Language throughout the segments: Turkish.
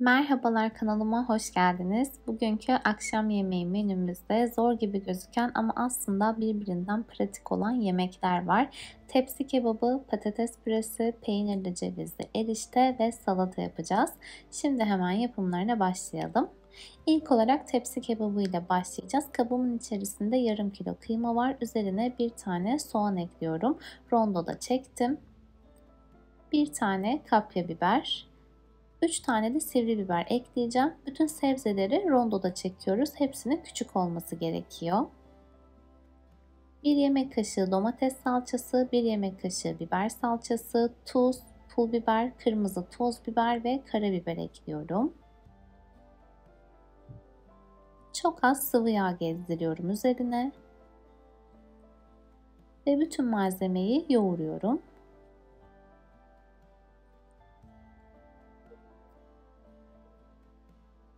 Merhabalar, kanalıma hoş geldiniz. Bugünkü akşam yemeği menümüzde zor gibi gözüken ama aslında birbirinden pratik olan yemekler var. Tepsi kebabı, patates püresi, peynirli cevizli erişte ve salata yapacağız. Şimdi hemen yapımlarına başlayalım. İlk olarak tepsi kebabı ile başlayacağız. Kabımın içerisinde yarım kilo kıyma var. Üzerine bir tane soğan ekliyorum. Rondoda çektim. Bir tane kapya biber, 3 tane de sivri biber ekleyeceğim. Bütün sebzeleri rondoda çekiyoruz. Hepsinin küçük olması gerekiyor. 1 yemek kaşığı domates salçası, 1 yemek kaşığı biber salçası, tuz, pul biber, kırmızı toz biber ve karabiber ekliyorum. Çok az sıvı yağ gezdiriyorum üzerine. Ve bütün malzemeyi yoğuruyorum.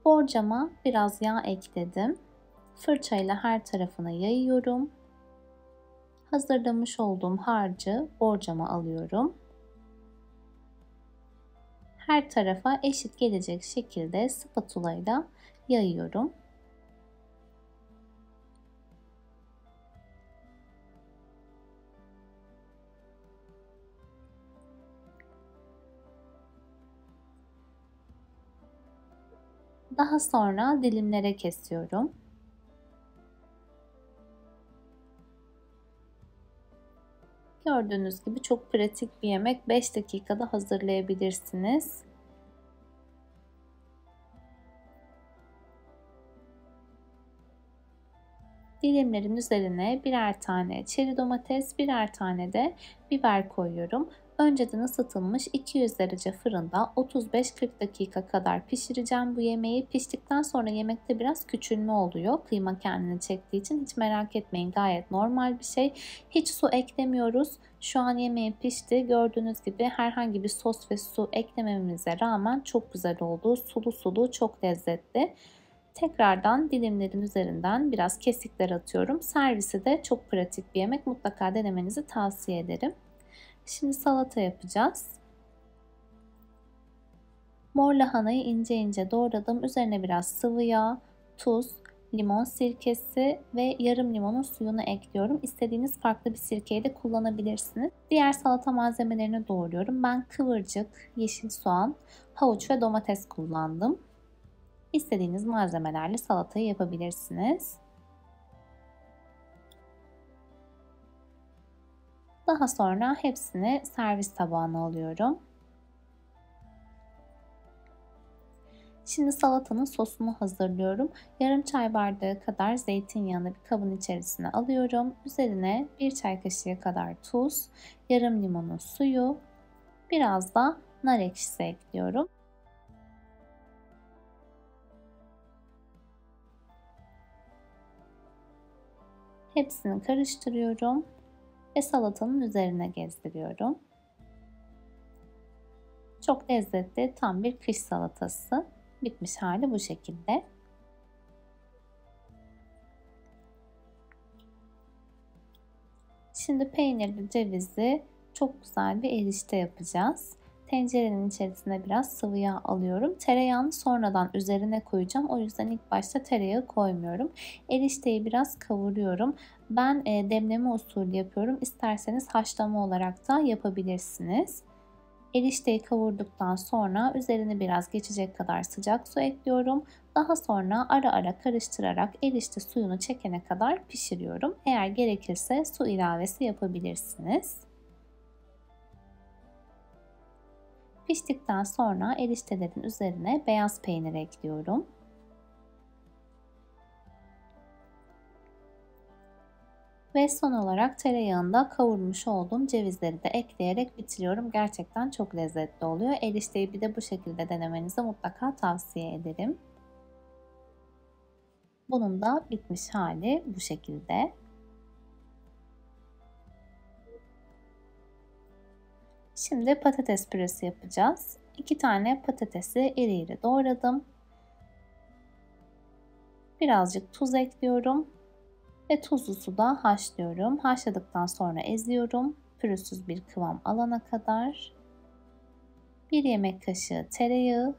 Borcama biraz yağ ekledim. Fırçayla her tarafına yayıyorum. Hazırlamış olduğum harcı borcama alıyorum. Her tarafa eşit gelecek şekilde spatula ile yayıyorum. Daha sonra dilimlere kesiyorum. Gördüğünüz gibi çok pratik bir yemek. 5 dakikada hazırlayabilirsiniz. Dilimlerin üzerine birer tane çeri domates, birer tane de biber koyuyorum. Önceden ısıtılmış 200 derece fırında 35-40 dakika kadar pişireceğim bu yemeği. Piştikten sonra yemekte biraz küçülme oluyor. Kıyma kendini çektiği için hiç merak etmeyin, gayet normal bir şey. Hiç su eklemiyoruz. Şu an yemeğim pişti. Gördüğünüz gibi herhangi bir sos ve su eklememize rağmen çok güzel oldu. Sulu sulu, çok lezzetli. Tekrardan dilimlerin üzerinden biraz kesikler atıyorum. Servisi de çok pratik bir yemek. Mutlaka denemenizi tavsiye ederim. Şimdi salata yapacağız. Mor lahanayı ince ince doğradım. Üzerine biraz sıvı yağ, tuz, limon sirkesi ve yarım limonun suyunu ekliyorum. İstediğiniz farklı bir sirkeyi de kullanabilirsiniz. Diğer salata malzemelerini doğruyorum. Ben kıvırcık, yeşil soğan, havuç ve domates kullandım. İstediğiniz malzemelerle salatayı yapabilirsiniz. Daha sonra hepsini servis tabağına alıyorum. Şimdi salatanın sosunu hazırlıyorum. Yarım çay bardağı kadar zeytinyağını bir kabın içerisine alıyorum. Üzerine 1 çay kaşığı kadar tuz, yarım limonun suyu, biraz da nar ekşisi ekliyorum. Hepsini karıştırıyorum ve salatanın üzerine gezdiriyorum. Çok lezzetli, tam bir kış salatası. Bitmiş hali bu şekilde. Şimdi peynirli cevizli çok güzel bir erişte yapacağız. Tencerenin içerisine biraz sıvı yağ alıyorum. Tereyağını sonradan üzerine koyacağım. O yüzden ilk başta tereyağı koymuyorum. Erişteyi biraz kavuruyorum. Ben demleme usulü yapıyorum. İsterseniz haşlama olarak da yapabilirsiniz. Erişteyi kavurduktan sonra üzerine biraz geçecek kadar sıcak su ekliyorum. Daha sonra ara ara karıştırarak erişte suyunu çekene kadar pişiriyorum. Eğer gerekirse su ilavesi yapabilirsiniz. Piştikten sonra eriştelerin üzerine beyaz peynir ekliyorum. Ve son olarak tereyağında kavurmuş olduğum cevizleri de ekleyerek bitiriyorum. Gerçekten çok lezzetli oluyor. Erişteyi bir de bu şekilde denemenizi mutlaka tavsiye ederim. Bunun da bitmiş hali bu şekilde. Şimdi patates püresi yapacağız. 2 tane patatesi iri iri doğradım. Birazcık tuz ekliyorum. Ve tuzlu suda haşlıyorum. Haşladıktan sonra eziyorum. Pürüzsüz bir kıvam alana kadar. 1 yemek kaşığı tereyağı,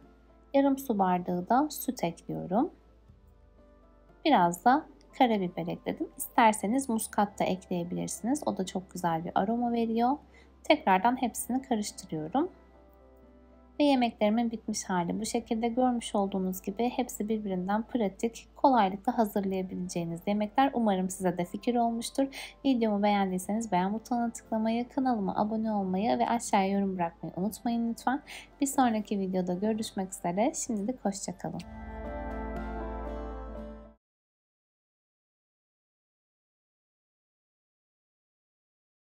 Yarım su bardağı da süt ekliyorum. Biraz da karabiber ekledim. İsterseniz muskat da ekleyebilirsiniz. O da çok güzel bir aroma veriyor. Tekrardan hepsini karıştırıyorum. Ve yemeklerimin bitmiş hali bu şekilde. Görmüş olduğunuz gibi hepsi birbirinden pratik, kolaylıkla hazırlayabileceğiniz yemekler. Umarım size de fikir olmuştur. Videomu beğendiyseniz beğen butonuna tıklamayı, kanalıma abone olmayı ve aşağıya yorum bırakmayı unutmayın lütfen. Bir sonraki videoda görüşmek üzere. Şimdilik hoşça kalın.